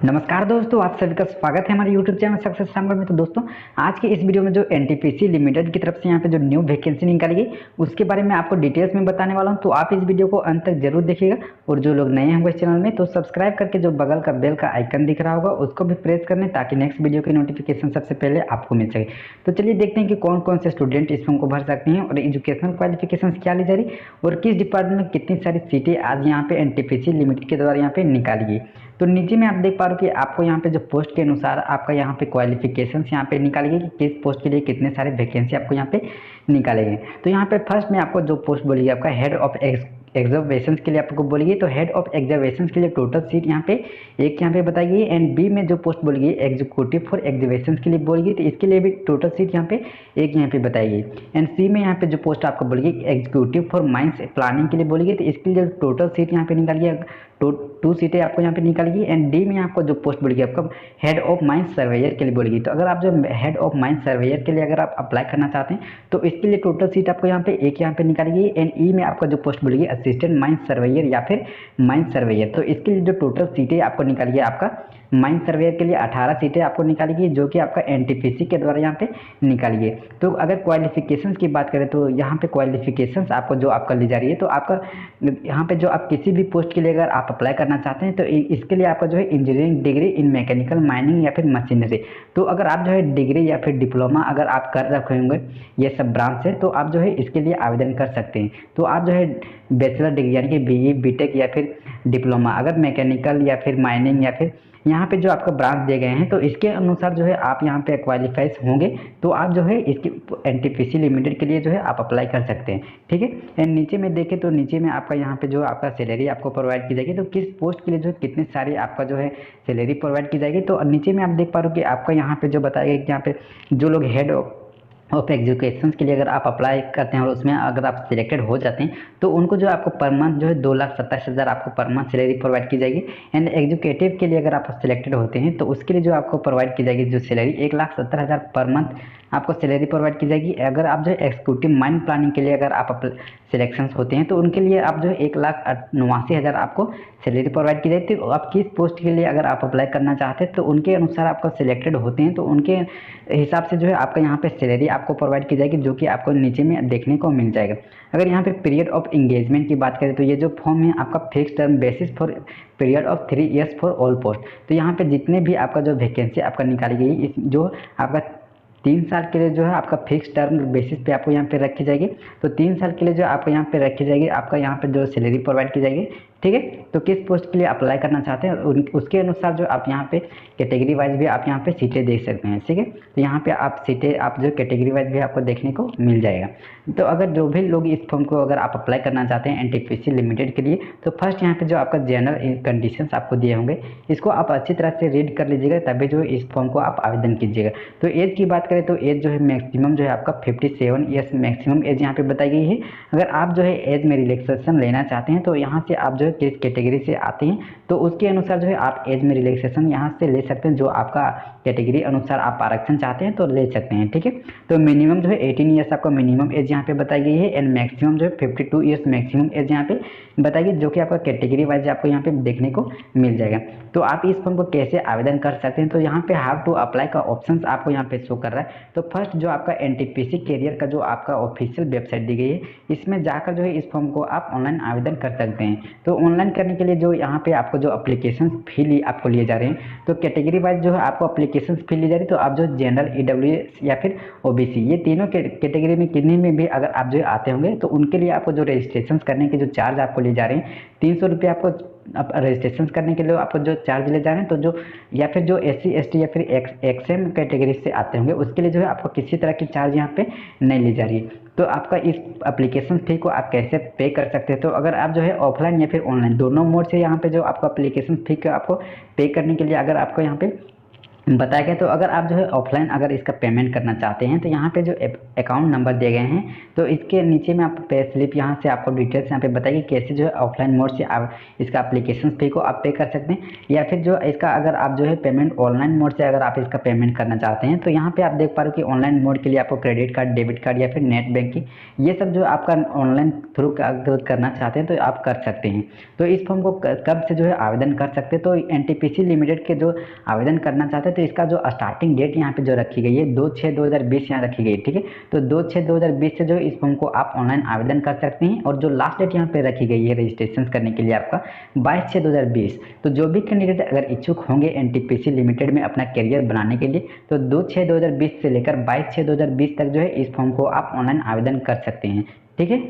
नमस्कार दोस्तों, आप सभी का स्वागत है हमारे YouTube चैनल सक्सेस रामगढ़ में। तो दोस्तों, आज की इस वीडियो में जो एनटीपीसी लिमिटेड की तरफ से यहाँ पे जो न्यू वैकेंसी निकाली गई उसके बारे में आपको डिटेल्स में बताने वाला हूँ। तो आप इस वीडियो को अंत तक जरूर देखिएगा और जो लोग नए होंगे इस चैनल में तो सब्सक्राइब करके जो बगल का बेल का आइकन दिख रहा होगा उसको भी प्रेस कर लें ताकि नेक्स्ट वीडियो की नोटिफिकेशन सबसे पहले आपको मिल सके। तो चलिए देखते हैं कि कौन कौन से स्टूडेंट इस फॉर्म को भर सकते हैं और एजुकेशनल क्वालिफिकेशन क्या ली जा रही और किस डिपार्टमेंट में कितनी सारी सीटें आज यहाँ पे एनटीपीसी लिमिटेड के द्वारा यहाँ पे निकाली गई। तो नीचे में आप देख पा रहे हो कि आपको यहाँ पे जो पोस्ट के अनुसार आपका यहाँ पे क्वालिफिकेशंस यहाँ पे निकाले गए कि किस पोस्ट के लिए कितने सारे वैकेंसी आपको यहाँ पे निकाले गए। तो यहाँ पे फर्स्ट में आपको जो पोस्ट बोली आपका हेड ऑफ एग्जर्वेशन के लिए आपको बोलिए तो हेड ऑफ एग्जर्वेशन के लिए टोटल सीट यहाँ पे एक यहाँ पे बताई गई एंड बी में जो पोस्ट बोली गई एग्जीक्यूटिव फॉर एग्जीबिशन के लिए बोली गई तो इसके लिए भी टोटल सीट यहाँ पे एक यहाँ पे बताई गई एंड सी में यहाँ पे जो पोस्ट आपको बोली गई एग्जीक्यूटिव फॉर माइंस प्लानिंग के लिए बोली गई तो इसके लिए टोटल सीट यहाँ पे निकाली गई टू सीटें आपको यहाँ पे निकाली गई एंड डी में आपको जो पोस्ट बोली गई आपको हेड ऑफ माइंस सर्वेयर के लिए बोली गई। तो अगर आप जो हेड ऑफ माइंस सर्वेयर के लिए अगर आप अप्लाई करना चाहते हैं तो इसके लिए टोटल सीट आपको यहाँ पे एक यहाँ पे निकाली गई एंड ई में आपका जो पोस्ट बोली गई असिस्टेंट माइंस सर्वेयर या फिर माइंस सर्वेयर। तो इसके लिए जो टोटल सीटें आपको निकाली गई आपका माइंस सर्वेयर के लिए 18 सीटें आपको निकाली गई जो कि आपका एनटीपीसी के द्वारा यहाँ पे निकाली गई। तो अगर क्वालिफिकेशंस की बात करें तो यहाँ पे क्वालिफिकेशंस आपको जो आपका ली जा रही है तो आपका यहाँ पे जो आप किसी भी पोस्ट के लिए अगर आप अप्लाई करना चाहते हैं तो इसके लिए आपका जो है engineering degree in mechanical mining या फिर मशीनरी। तो अगर आप जो है डिग्री या फिर डिप्लोमा अगर आप कर रखे होंगे ये सब ब्रांच है तो आप जो है इसके लिए आवेदन कर सकते हैं। तो आप जो है बैचलर डिग्री यानी कि बीई बीटेक या फिर डिप्लोमा अगर मैकेनिकल या फिर माइनिंग या फिर यहाँ पे जो आपका ब्रांच दिए गए हैं तो इसके अनुसार जो है आप यहाँ पे क्वालिफाइज होंगे तो आप जो है इसकी एनटीपीसी लिमिटेड के लिए जो है आप अप्लाई कर सकते हैं। ठीक है, एंड नीचे में देखें तो नीचे में आपका यहाँ पे जो आपका सैलरी आपको प्रोवाइड की जाएगी तो किस पोस्ट के लिए जो है कितने सारे आपका जो है सैलरी प्रोवाइड की जाएगी। तो नीचे में आप देख पा रहे हो कि आपका यहाँ पे जो बताया गया कि यहाँ पे जो लोग हेड ऑफ एजुकेशन के लिए अगर आप अप्लाई करते हैं और उसमें अगर आप सिलेक्टेड हो जाते हैं तो उनको जो आपको पर मंथ जो है 2,27,000 आपको पर मंथ सैलरी प्रोवाइड की जाएगी एंड एग्जीक्यूटिव के लिए अगर आप सिलेक्टेड होते हैं तो उसके लिए जो आपको प्रोवाइड की जाएगी जो सैलरी 1,70,000 पर मंथ आपको सैलरी प्रोवाइड की जाएगी। अगर आप जो है एक्जीक्यूटिव माइंड प्लानिंग के लिए अगर आप सिलेक्शन होते हैं तो उनके लिए आप जो है 1,89,000 आपको सैलरी प्रोवाइड की जाएगी। तो आप किस पोस्ट के लिए अगर आप अप्लाई करना चाहते हैं तो उनके अनुसार आपको सिलेक्टेड होते हैं तो उनके हिसाब से जो है आपका यहाँ पे सैलरी आपको प्रोवाइड की जाएगी जो कि आपको नीचे में देखने को मिल जाएगा। अगर यहाँ पे पीरियड ऑफ एंगेजमेंट की बात करें तो ये जो फॉर्म है आपका fix term basis for period of 3 years for all post. तो यहाँ पे जितने भी आपका जो वैकेंसी आपका निकाली गई इस जो आपका 3 साल के लिए जो है आपका फिक्स टर्म बेसिस पे आपको यहाँ पे रखी जाएगी। तो 3 साल के लिए जो आपको यहाँ पे रखी जाएगी आपका यहाँ पे जो सैलरी प्रोवाइड की जाएगी। ठीक है, तो किस पोस्ट के लिए अप्लाई करना चाहते हैं उसके अनुसार जो आप यहाँ पे कैटेगरी वाइज भी आप यहाँ पे सीटें देख सकते हैं। ठीक है, तो यहाँ पे आप सीटें आप जो कैटेगरी वाइज भी आपको देखने को मिल जाएगा। तो अगर जो भी लोग इस फॉर्म को अगर आप अप्लाई करना चाहते हैं एनटीपीसी लिमिटेड के लिए तो फर्स्ट यहाँ पे जो आपका जनरल कंडीशंस आपको दिए होंगे इसको आप अच्छी तरह से रीड कर लीजिएगा तभी जो इस फॉर्म को आप आवेदन कीजिएगा। तो एज की बात करें तो एज जो है मैक्सिमम जो है आपका 57 ईयर्स मैक्सिमम एज यहाँ पे बताई गई है। अगर आप जो है एज में रिलैक्सेशन लेना चाहते हैं तो यहाँ से आप जो है किस कैटेगरी से आते हैं तो उसके अनुसार जो है आप एज में रिलैक्सेशन यहाँ से ले सकते हैं। जो आपका कैटेगरी अनुसार आप आरक्षण चाहते हैं तो ले सकते हैं। ठीक है, तो मिनिमम जो है 18 ईयर्स आपका मिनिमम एज यहाँ पे बताई गई है एंड मैक्सिमम जो है 52 ईयर्स मैक्सिमम एज यहाँ पे बताई गई जो कि आपका कैटेगरी वाइज आपको यहाँ पे देखने को मिल जाएगा। तो आप इस फॉर्म को कैसे आवेदन कर सकते हैं तो यहाँ पे हाउ टू अप्लाई का ऑप्शन आपको यहाँ पे शो कर रहा है। तो फर्स्ट जो आपका एनटीपीसी कैरियर का जो आपका ऑफिशियल वेबसाइट दी गई है इसमें जाकर जो है इस फॉर्म को आप ऑनलाइन आवेदन कर सकते हैं। तो ऑनलाइन करने के लिए जो यहाँ पे आपको जो अप्लीकेशन फी आपको लिए जा रहे हैं तो कैटेगरी वाइज जो है आपको अप्लीकेशन फी ली जा रही है। तो आप जो जनरल ईडब्ल्यूएस या फिर ओबीसी ये तीनों कैटेगरी में किन्हीं में भी अगर आप जो आते होंगे तो उनके लिए आपको जो रजिस्ट्रेशन करने के जो चार्ज आपको लिए जा रहे हैं 300 रुपये आपको रजिस्ट्रेशन करने के लिए आपको जो चार्ज ले जा रहे हैं। तो जो या फिर जो SC ST या फिर XM कैटेगरी से आते होंगे उसके लिए जो है आपको किसी तरह की चार्ज यहाँ पे नहीं ली जा रही है। तो आपका इस एप्लीकेशन फी को आप कैसे पे कर सकते हैं तो अगर आप जो है ऑफलाइन या फिर ऑनलाइन दोनों मोड से यहाँ पे जो आपको एप्लीकेशन फी को आपको पे करने के लिए अगर आपको यहाँ पे बताया गया। तो अगर आप जो है ऑफलाइन अगर इसका पेमेंट करना चाहते हैं तो यहाँ पे जो अकाउंट नंबर दिए गए हैं तो इसके नीचे में आपको पे स्लिप यहाँ से आपको डिटेल्स यहाँ पे बताइए कैसे जो है ऑफलाइन मोड से आप इसका एप्लीकेशन फी को आप पे कर सकते हैं, या फिर जो इसका अगर आप जो है पेमेंट ऑनलाइन मोड से अगर आप इसका पेमेंट करना चाहते हैं तो यहाँ पे आप देख पा रहे हो कि ऑनलाइन मोड के लिए आपको क्रेडिट कार्ड, डेबिट कार्ड या फिर नेट बैंकिंग ये सब जो आपका ऑनलाइन थ्रू अगर करना चाहते हैं तो आप कर सकते हैं। तो इस फॉर्म को कब से जो है आवेदन कर सकते हैं, तो एनटीपीसी लिमिटेड के जो आवेदन करना चाहते हैं तो इसका जो स्टार्टिंग डेट यहाँ पे जो रखी गई है 2/6/2020 यहाँ रखी गई, ठीक है। तो 2/6/2020 से जो इस फॉर्म को आप ऑनलाइन आवेदन कर सकते हैं, और जो लास्ट डेट यहाँ पे रखी गई है रजिस्ट्रेशन करने के लिए आपका 22/6/2020। तो जो भी कैंडिडेट अगर इच्छुक होंगे एनटीपीसी लिमिटेड में अपना करियर बनाने के लिए तो 2/6/2020 से लेकर 22/6/2020 तक जो है इस फॉर्म को आप ऑनलाइन आवेदन कर सकते हैं, ठीक है।